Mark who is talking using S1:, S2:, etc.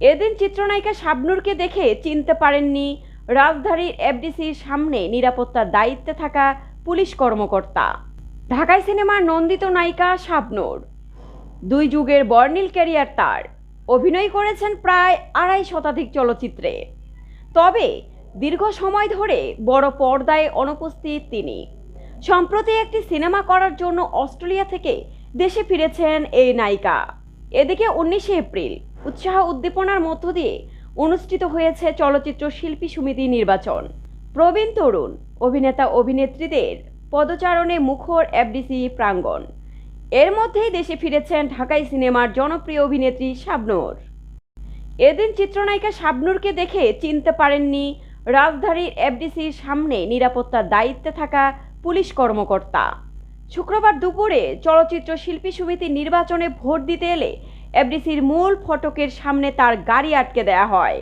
S1: এদিন চিত্রনায়িকা শাবনূরকে দেখে চিনতে পারেননি রাজধানীর এফডিসির সামনে নিরাপত্তার দায়িত্বে থাকা পুলিশ কর্মকর্তা। ঢাকাই সিনেমার নন্দিত নায়িকা শাবনূর, দুই যুগের বর্ণিল ক্যারিয়ার তার। অভিনয় করেছেন প্রায় ২৫০ শতাধিক চলচ্চিত্রে। তবে দীর্ঘ সময় ধরে বড় পর্দায় অনুপস্থিত তিনি। সম্প্রতি একটি সিনেমা করার জন্য অস্ট্রেলিয়া থেকে দেশে ফিরেছেন এই নায়িকা। এদিকে ১৯শে এপ্রিল উৎসাহ উদ্দীপনার মধ্য দিয়ে অনুষ্ঠিত হয়েছে চলচ্চিত্র শিল্পী সমিতি নির্বাচন। প্রবীণ তরুণ অভিনেতা অভিনেত্রীদের পদচারণে মুখর এফডিসি প্রাঙ্গণ। এর মধ্যেই দেশে ফিরেছেন ঢাকাই সিনেমার জনপ্রিয় অভিনেত্রী শাবনূর। এদিন চিত্রনায়িকা শাবনূরকে দেখে চিনতে পারেননি রাজধানীর এফডিসির সামনে নিরাপত্তার দায়িত্বে থাকা পুলিশ কর্মকর্তা। শুক্রবার দুপুরে চলচ্চিত্র শিল্পী সমিতির নির্বাচনে ভোট দিতে এলে এফডিসির মূল ফটকের সামনে তার গাড়ি আটকে দেওয়া হয়।